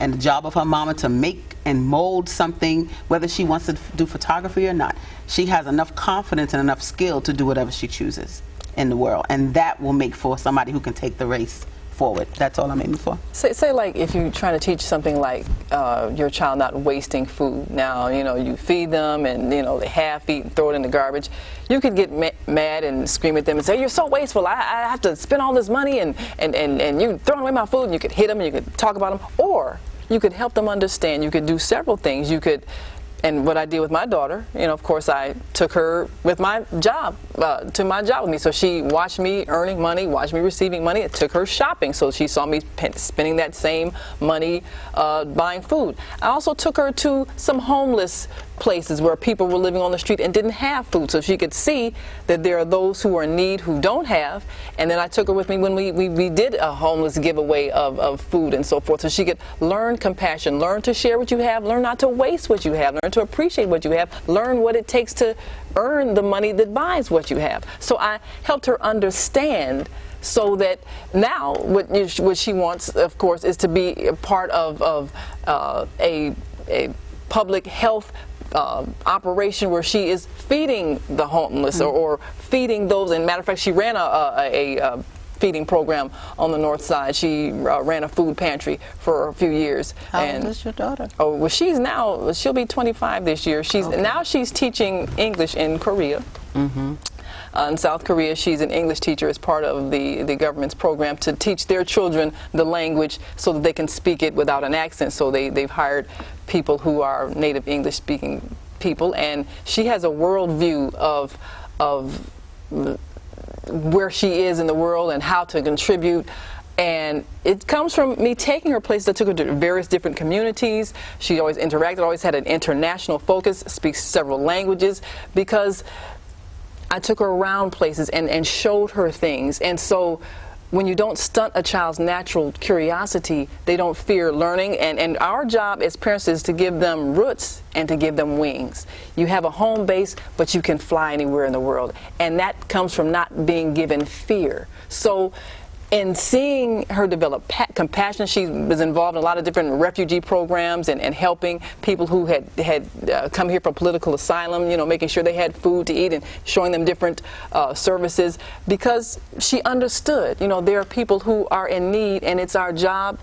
And the job of her mama to make and mold something, whether she wants to do photography or not. She has enough confidence and enough skill to do whatever she chooses in the world. And that will make for somebody who can take the race forward. That's all I'm aiming for. Say like if you're trying to teach something like your child not wasting food. Now, you know, you feed them and, you know, they half eat and throw it in the garbage. You could get mad and scream at them and say, you're so wasteful. I have to spend all this money and you're throwing away my food. And you could hit them and you could talk about them. Or you could help them understand. You could do several things. You could, and what I did with my daughter, you know, of course, I took her with my job, to my job with me. So she watched me earning money, watched me receiving money. It took her shopping, so she saw me spending that same money buying food. I also took her to some homeless places where people were living on the street and didn't have food, so she could see that there are those who are in need who don't have. And then I took her with me when we did a homeless giveaway of food and so forth, so she could learn compassion, learn to share what you have, learn not to waste what you have, learn to appreciate what you have, learn what it takes to earn the money that buys what you have. So I helped her understand, so that now what she wants, of course, is to be a part of a public health operation where she is feeding the homeless, or feeding those. And matter of fact, she ran a feeding program on the north side. She ran a food pantry for a few years. How old is your daughter? Oh, well, she'll be 25 this year. Now she's teaching English in Korea. In South Korea, she's an English teacher as part of the government's program to teach their children the language so that they can speak it without an accent. So they've hired people who are native English-speaking people, and she has a worldview of where she is in the world and how to contribute. And it comes from me taking her places. I took her to various different communities. She always interacted, always had an international focus, speaks several languages, because I took her around places and showed her things. And so when you don't stunt a child's natural curiosity, they don't fear learning. And our job as parents is to give them roots and to give them wings. You have a home base, but you can fly anywhere in the world. And that comes from not being given fear. So in seeing her develop compassion, she was involved in a lot of different refugee programs and helping people who had come here for political asylum, you know, making sure they had food to eat and showing them different services, because she understood, you know, there are people who are in need, and it's our job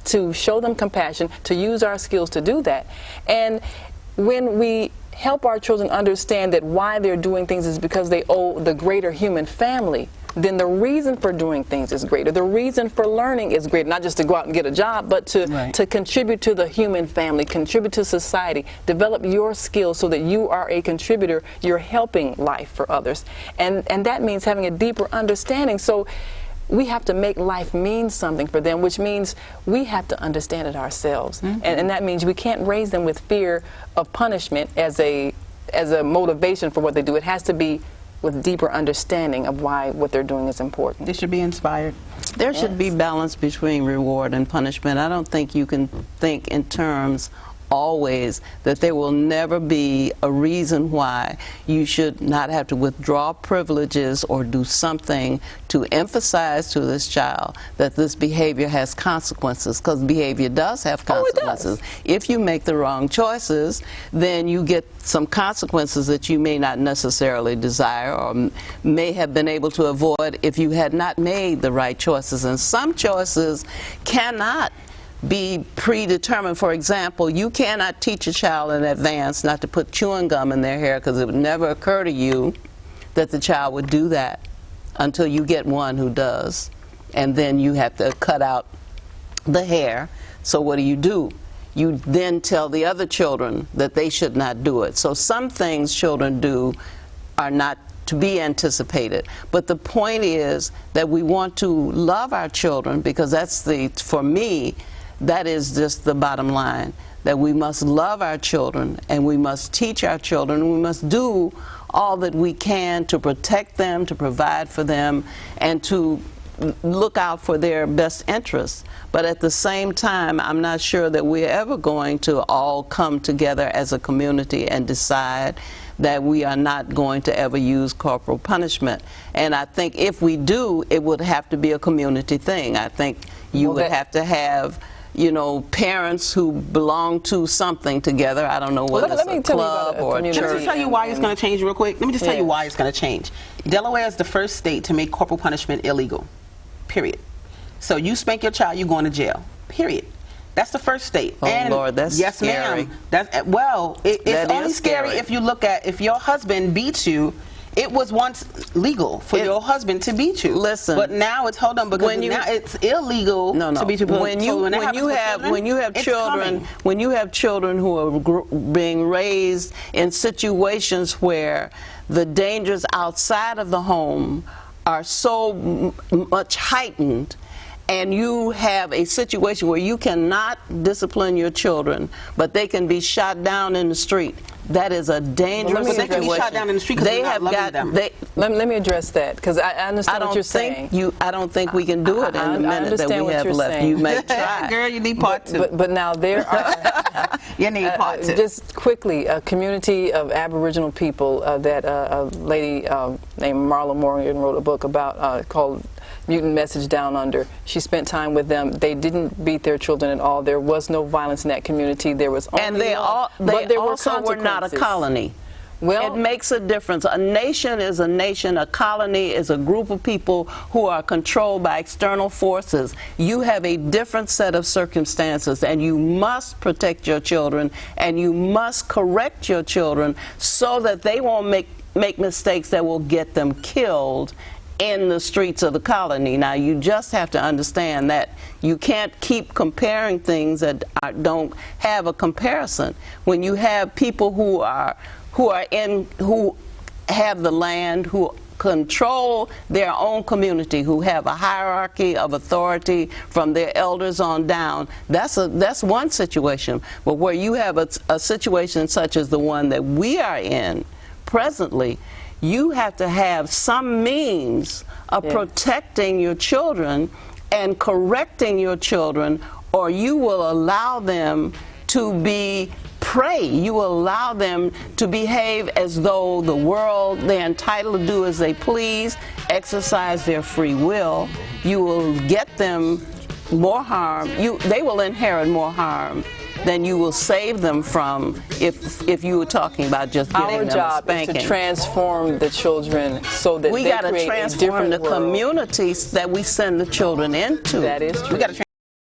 to show them compassion, to use our skills to do that. And when we help our children understand that why they're doing things is because they owe the greater human family, then the reason for doing things is greater. The reason for learning is greater, not just to go out and get a job, but to contribute to the human family, contribute to society, develop your skills so that you are a contributor, you're helping life for others. And that means having a deeper understanding. So we have to make life mean something for them, which means we have to understand it ourselves. And that means we can't raise them with fear of punishment as a motivation for what they do. It has to be with deeper understanding of why what they're doing is important. They should be inspired. There should be balance between reward and punishment. I don't think you can think in terms always that there will never be a reason why you should not have to withdraw privileges or do something to emphasize to this child that this behavior has consequences, because behavior does have consequences. Oh, it does. If you make the wrong choices, then you get some consequences that you may not necessarily desire or may have been able to avoid if you had not made the right choices. And some choices cannot be predetermined. For example, you cannot teach a child in advance not to put chewing gum in their hair, because it would never occur to you that the child would do that until you get one who does. And then you have to cut out the hair. So what do? You then tell the other children that they should not do it. So some things children do are not to be anticipated. But the point is that we want to love our children, because that's for me, that is just the bottom line, that we must love our children and we must teach our children, and we must do all that we can to protect them, to provide for them, and to look out for their best interests. But at the same time, I'm not sure that we're ever going to all come together as a community and decide that we are not going to ever use corporal punishment. And I think if we do, it would have to be a community thing. I think you would have to have, you know, parents who belong to something together. I don't know whether it's a club or a church. Let me just tell you why it's going to change real quick. Let me just tell you why it's going to change. Delaware is the first state to make corporal punishment illegal, period. So you spank your child, you going to jail, period. That's the first state. Oh, and Lord, that's yes, scary. ma'am. That's, well, it's only scary if you look at, if your husband beats you. It was once legal for your husband to beat you. Listen, but now it's now it's illegal to beat you. When you have children who are being raised in situations where the dangers outside of the home are so much heightened, and you have a situation where you cannot discipline your children, but they can be shot down in the street. That is a dangerous situation. They can be shot down in the street because they have got them. Let me address that, because I understand what you're saying. I don't think we can do it in the minute that we have left. Saying. You may try. Girl, you need part two. But now there are you need part two. Just quickly, a community of Aboriginal people that a lady named Marla Morgan wrote a book about called Mutant Message Down Under. She spent time with them. They didn't beat their children at all. There was no violence in that community. There was only they also were not a colony. Well, it makes a difference. A nation is a nation. A colony is a group of people who are controlled by external forces. You have a different set of circumstances, and you must protect your children, and you must correct your children so that they won't make mistakes that will get them killed in the streets of the colony. Now, you just have to understand that you can't keep comparing things that don't have a comparison. When you have people who have the land, who control their own community, who have a hierarchy of authority from their elders on down, that's one situation. But where you have a situation such as the one that we are in presently, you have to have some means of protecting your children and correcting your children, or you will allow them to be prey. You will allow them to behave as though the world, they're entitled to do as they please, exercise their free will. You will get them more harm. They will inherit more harm than you will save them from if you were talking about just getting them a spanking. Our job is to transform the children so that we got to transform the communities that we send the children into. That is true.